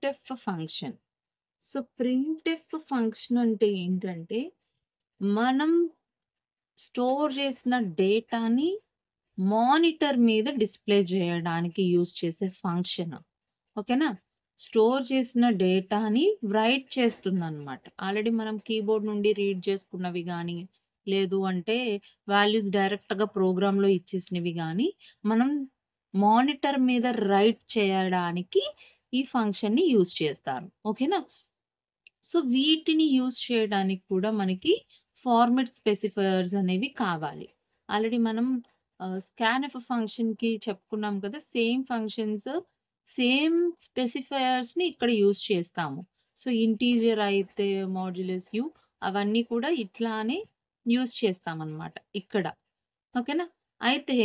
Printf function. So, printf function అంటే ఏంటంటే, మనం స్టోర్ చేసిన డేటాని మానిటర్ మీద డిస్‌ప్లే జేయడానికి యూజ్ చేసే ఫంక్షన్. ఓకేనా? స్టోర్ చేసిన డేటాని రైట్ చేస్తుందనమాట. ఆల్రెడీ మనం కీబోర్డ్ నుండి రీడ్ చేసుకున్నవి గానీ, లేదు అంటే వాల్యూస్ డైరెక్ట్‌గా ప్రోగ్రామ్‌లో ఇచ్చేసినవి గానీ, మనం మానిటర్ మీద రైట్ చేయడానికి ఈ ఫంక్షన్‌ని యూజ్ చేస్తారు. ఓకేనా? సో, వీటిని యూజ్ చేయడానికి కూడా మనకి ఫార్మాట్ స్పెసిఫైయర్స్ అనేవి కావాలి. ఆల్రెడీ మనం స్కాన్‌ఎఫ్ ఫంక్షన్‌కి చెప్పుకున్నాం కదా! సేమ్ ఫంక్షన్స్, సేమ్ స్పెసిఫైయర్స్‌ని ఇక్కడ యూజ్ చేస్తాము. సో, ఇంటీజర్ అయితే మాడ్యులస్ యూ అవన్నీ కూడా ఇట్లానే యూజ్ చేస్తామనమాట ఇక్కడ. ఓకేనా? అయితే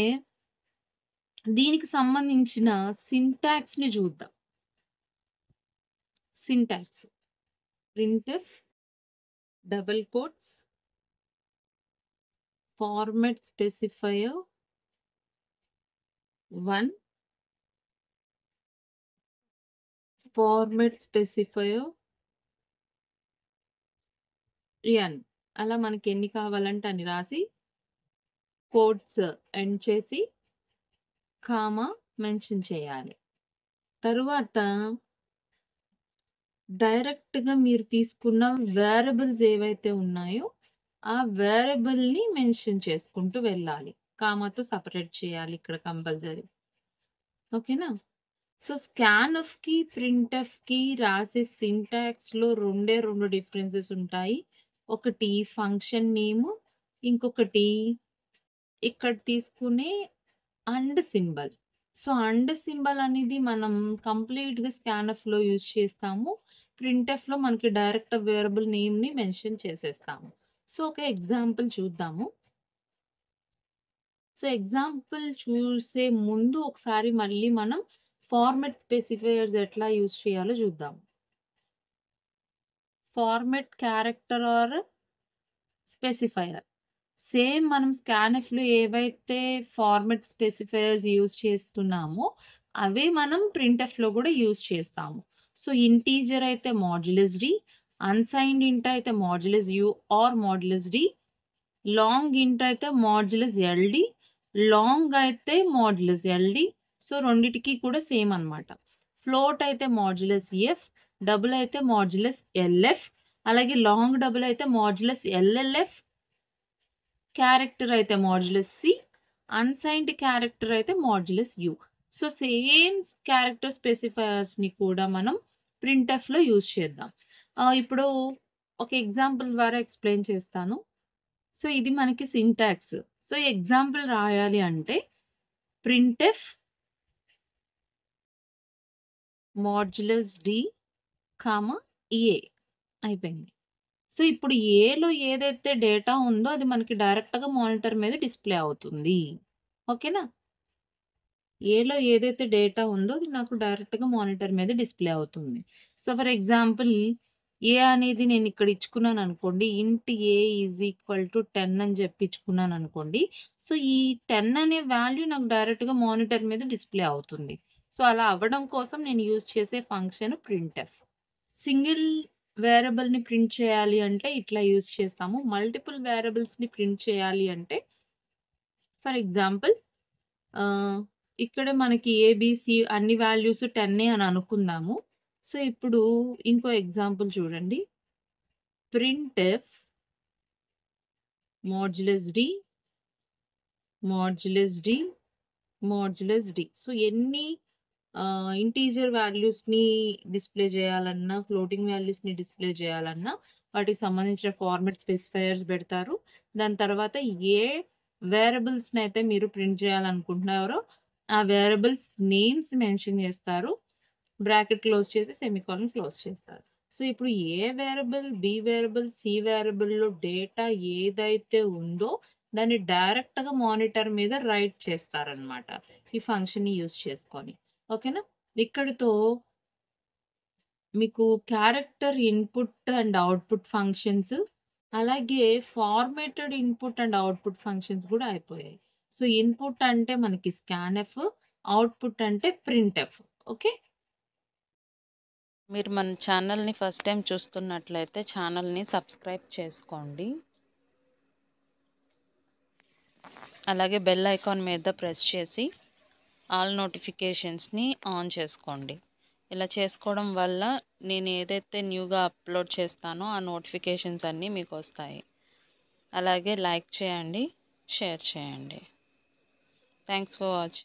దీనికి సంబంధించిన సింటాక్స్‌ని చూద్దాం. Syntax printf double quotes format specifier 1 format specifier n అలా మనకి ఎన్ని కావాలంటే అన్ని రాసి కోట్స్ ఎండ్ చేసి కామా మెన్షన్ చేయాలి. తరువాత డైరెక్ట్‌గా మీరు తీసుకున్న వేరియబుల్స్ ఏవైతే ఉన్నాయో, ఆ వేరియబుల్‌ని మెన్షన్ చేసుకుంటూ వెళ్ళాలి. కామాతో సెపరేట్ చేయాలి ఇక్కడ కంపల్సరీ. ఓకేనా? సో, స్కాన్‌ఎఫ్‌కి, ప్రింట్‌ఎఫ్‌కి రాసే సింటాక్స్‌లో రెండే 2 డిఫరెన్సెస్ ఉంటాయి. ఒకటి ఫంక్షన్ నేము, ఇంకొకటి ఇక్కడ తీసుకునే and symbol. So, and symbol అనేది మనం కంప్లీట్‌గా స్కాన్‌ఎఫ్‌లో యూజ్ చేస్తాము. ప్రింట్‌ఎఫ్‌లో మనకి డైరెక్ట్ వేరియబుల్ నేమ్‌ని మెన్షన్ చేసేస్తాము. సో, ఒక ఎగ్జాంపుల్ చూద్దాము. సో, ఎగ్జాంపుల్ చూసే ముందు ఒకసారి మళ్ళీ మనం ఫార్మాట్ స్పెసిఫైయర్స్ ఎట్లా యూజ్ చేయాలో చూద్దాం. Format character are specifier. Same మనం స్కాన్‌ఎఫ్‌లో ఏవైతే ఫార్మాట్ స్పెసిఫైయర్స్ యూజ్ చేస్తున్నామో, అవే మనం ప్రింట్‌ఎఫ్‌లో కూడా యూజ్ చేస్తాము. సో, ఇంటీజర్ అయితే మాడ్యులస్ డి, అన్‌సైన్డ్ ఇంట్ అయితే modulus u or modulus d, long int అయితే మాడ్యులస్ ఎల్‌డి, లాంగ్ అయితే మాడ్యులస్ ఎల్‌డి. సో, రెండిటికి కూడా సేమ్ అనమాట. ఫ్లోట్ అయితే మాడ్యులస్ ఎఫ్, డబుల్ అయితే మాడ్యులస్ ఎల్‌ఎఫ్, అలాగే లాంగ్ డబుల్ అయితే మాడ్యులస్ ఎల్‌ఎల్‌ఎఫ్, క్యారెక్టర్ అయితే మాడ్యులస్ సి, అన్‌సైన్డ్ క్యారెక్టర్ అయితే modulus u. So, same character స్పెసిఫైయర్స్‌ని కూడా మనం ప్రింట్‌ఎఫ్‌లో యూజ్ చేద్దాం. ఇప్పుడు ఒక ఎగ్జాంపుల్ ద్వారా ఎక్స్‌ప్లెయిన్ చేస్తాను. సో, ఇది మనకి సింటాక్స్. సో, ఎగ్జాంపుల్ రాయాలి అంటే ప్రింట్‌ఎఫ్ మాడ్యులస్ డి, కామా ఏ అయిపోయింది. సో, ఇప్పుడు ఏలో ఏదైతే డేటా ఉందో అది మనకి డైరెక్ట్‌గా మానిటర్ మీద డిస్‌ప్లే అవుతుంది. ఓకేనా? ఏలో ఏదైతే డేటా ఉందో అది నాకు డైరెక్ట్‌గా మానిటర్ మీద డిస్‌ప్లే అవుతుంది. సో, ఫర్ ఎగ్జాంపుల్ ఏ అనేది నేను ఇక్కడ ఇచ్చుకున్నాననుకోండి. ఇంట్ ఏ ఈజ్ ఈక్వల్ టు 10 అని చెప్పి ఇచ్చుకున్నాననుకోండి. సో, ఈ 10 అనే వాల్యూ నాకు డైరెక్ట్‌గా మానిటర్ మీద డిస్‌ప్లే అవుతుంది. సో, అలా అవ్వడం కోసం నేను యూజ్ చేసే ఫంక్షన్ ప్రింట్‌ఎఫ్. సింగిల్ వేరియబుల్‌ని ప్రింట్ చేయాలి అంటే ఇట్లా యూజ్ చేస్తాము. మల్టిపుల్ వేరియబుల్స్‌ని ప్రింట్ చేయాలి అంటే ఫర్ ఎగ్జాంపుల్ ఆహ్, ఇక్కడ మనకి ఏబీసీ అన్ని వాల్యూస్ 10 అని అనుకుందాము. సో, ఇప్పుడు ఇంకో ఎగ్జాంపుల్ చూడండి. Printf modulus D, modulus D, modulus D. So, ఎన్ని ఇంటీజర్ వాల్యూస్‌ని డిస్‌ప్లే చేయాలన్నా, ఫ్లోటింగ్ వాల్యూస్‌ని డిస్‌ప్లే చేయాలన్నా, వాటికి సంబంధించిన ఫార్మాట్ స్పెసిఫైయర్స్ పెడతారు. దాని తర్వాత ఏ వేరియబుల్స్‌నైతే మీరు ప్రింట్ చేయాలనుకుంటున్నారో, ఆ వేరియబుల్స్ నేమ్స్ మెన్షన్ చేస్తారు. బ్రాకెట్ క్లోజ్ చేసి సెమికోలన్ క్లోజ్ చేస్తారు. సో, ఇప్పుడు a variable, b variable, c వేరియబుల్‌లో డేటా ఏదైతే ఉందో, దాన్ని డైరెక్ట్‌గా మానిటర్ మీద రైట్ చేస్తారనమాట. ఈ ఫంక్షన్‌ని యూజ్ చేసుకొని. ఓకేనా? ఇక్కడితో మీకు character input and output functions, అలాగే formatted input and output functions గూడా అయిపోయాయి. సో, ఇన్‌పుట్ అంటే మనకి స్కాన్‌ఎఫ్, అవుట్‌పుట్ అంటే ప్రింట్‌ఎఫ్. ఓకే. మీరు మన ఛానల్ని ఫస్ట్ టైం చూస్తున్నట్లయితే ఛానల్ని సబ్స్క్రైబ్ చేసుకోండి. అలాగే బెల్ ఐకాన్ మీద ప్రెస్ చేసి ఆల్ నోటిఫికేషన్స్ని ఆన్ చేసుకోండి. ఇలా చేసుకోవడం వల్ల నేను ఏదైతే న్యూగా అప్లోడ్ చేస్తానో ఆ నోటిఫికేషన్స్ అన్నీ మీకు వస్తాయి. అలాగే లైక్ చేయండి, షేర్ చేయండి. Thanks for watching.